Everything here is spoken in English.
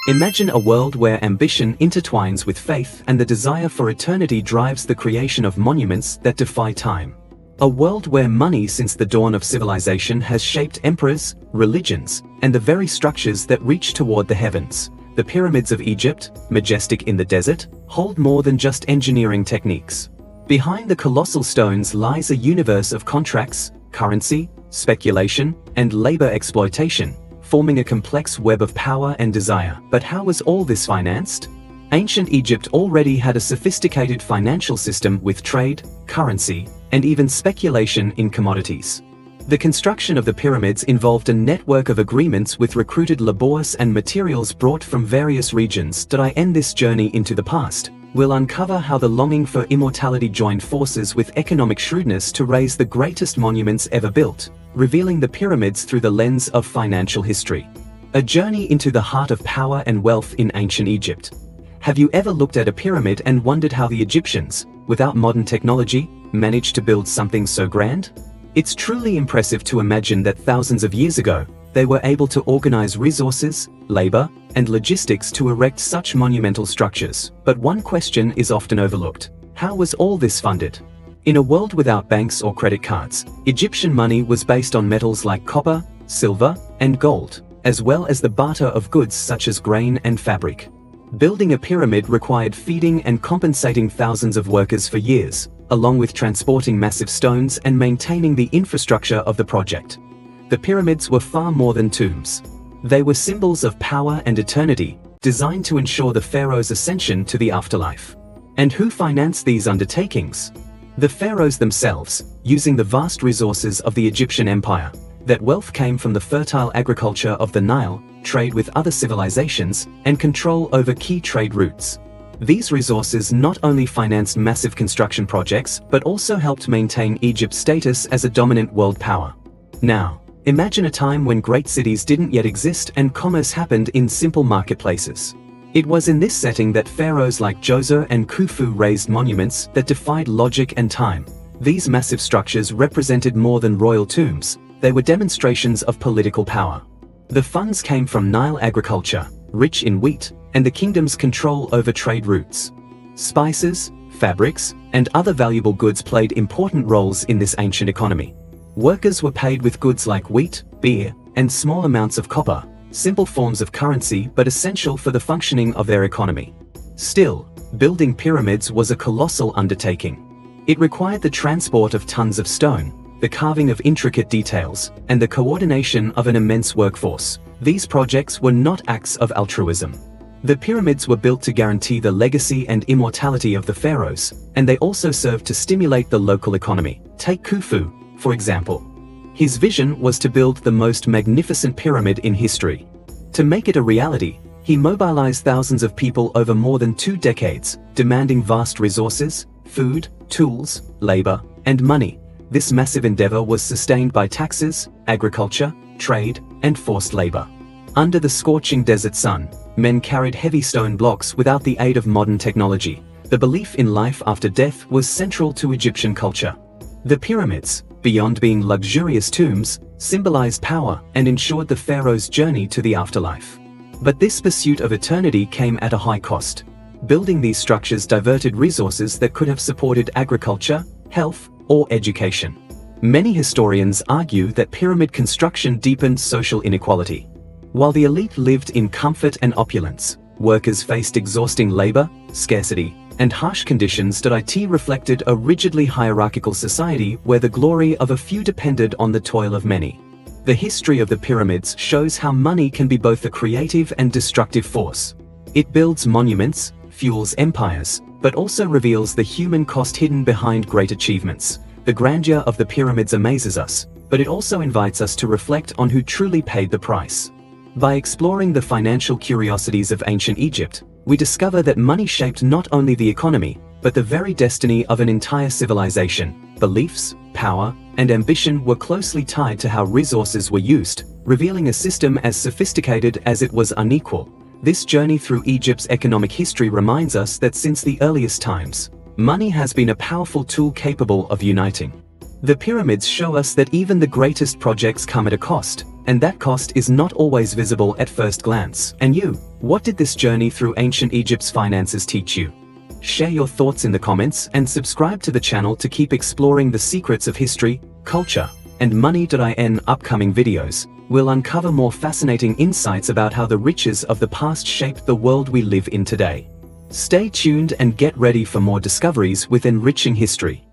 Imagine a world where ambition intertwines with faith and the desire for eternity drives the creation of monuments that defy time. A world where money since the dawn of civilization has shaped emperors, religions, and the very structures that reach toward the heavens. The pyramids of Egypt, majestic in the desert, hold more than just engineering techniques. Behind the colossal stones lies a universe of contracts, currency, speculation, and labor exploitation, forming a complex web of power and desire. But how was all this financed? Ancient Egypt already had a sophisticated financial system with trade, currency, and even speculation in commodities. The construction of the pyramids involved a network of agreements with recruited laborers and materials brought from various regions. Did I end this journey into the past? We'll uncover how the longing for immortality joined forces with economic shrewdness to raise the greatest monuments ever built, revealing the pyramids through the lens of financial history. A journey into the heart of power and wealth in ancient Egypt. Have you ever looked at a pyramid and wondered how the Egyptians, without modern technology, managed to build something so grand? It's truly impressive to imagine that thousands of years ago, they were able to organize resources, labor, and logistics to erect such monumental structures. But one question is often overlooked. How was all this funded? In a world without banks or credit cards, Egyptian money was based on metals like copper, silver, and gold, as well as the barter of goods such as grain and fabric. Building a pyramid required feeding and compensating thousands of workers for years, along with transporting massive stones and maintaining the infrastructure of the project. The pyramids were far more than tombs. They were symbols of power and eternity, designed to ensure the pharaoh's ascension to the afterlife. And who financed these undertakings? The pharaohs themselves, using the vast resources of the Egyptian empire. That wealth came from the fertile agriculture of the Nile, trade with other civilizations, and control over key trade routes. These resources not only financed massive construction projects, but also helped maintain Egypt's status as a dominant world power. Now, imagine a time when great cities didn't yet exist and commerce happened in simple marketplaces. It was in this setting that pharaohs like Joser and Khufu raised monuments that defied logic and time. These massive structures represented more than royal tombs. They were demonstrations of political power. The funds came from Nile agriculture, rich in wheat, and the kingdom's control over trade routes. Spices, fabrics, and other valuable goods played important roles in this ancient economy. Workers were paid with goods like wheat, beer, and small amounts of copper, simple forms of currency but essential for the functioning of their economy. Still, building pyramids was a colossal undertaking. It required the transport of tons of stone, the carving of intricate details, and the coordination of an immense workforce. These projects were not acts of altruism. The pyramids were built to guarantee the legacy and immortality of the pharaohs, and they also served to stimulate the local economy. Take Khufu, for example. His vision was to build the most magnificent pyramid in history. To make it a reality, he mobilized thousands of people over more than 2 decades, demanding vast resources, food, tools, labor, and money. This massive endeavor was sustained by taxes, agriculture, trade, and forced labor. Under the scorching desert sun, men carried heavy stone blocks without the aid of modern technology. The belief in life after death was central to Egyptian culture. The pyramids, beyond being luxurious tombs, symbolized power and ensured the pharaoh's journey to the afterlife. But this pursuit of eternity came at a high cost. Building these structures diverted resources that could have supported agriculture, health, or education. Many historians argue that pyramid construction deepened social inequality. While the elite lived in comfort and opulence, workers faced exhausting labor, scarcity, and harsh conditions that reflected a rigidly hierarchical society where the glory of a few depended on the toil of many. The history of the pyramids shows how money can be both a creative and destructive force. It builds monuments, fuels empires, but also reveals the human cost hidden behind great achievements. The grandeur of the pyramids amazes us, but it also invites us to reflect on who truly paid the price. By exploring the financial curiosities of ancient Egypt, we discover that money shaped not only the economy, but the very destiny of an entire civilization. Beliefs, power, and ambition were closely tied to how resources were used, revealing a system as sophisticated as it was unequal. This journey through Egypt's economic history reminds us that since the earliest times, money has been a powerful tool capable of uniting. The pyramids show us that even the greatest projects come at a cost, And that cost is not always visible at first glance. And you, what did this journey through ancient Egypt's finances teach you? Share your thoughts in the comments and subscribe to the channel to keep exploring the secrets of history, culture, and money. In upcoming videos, we'll uncover more fascinating insights about how the riches of the past shaped the world we live in today. Stay tuned and get ready for more discoveries with enriching history.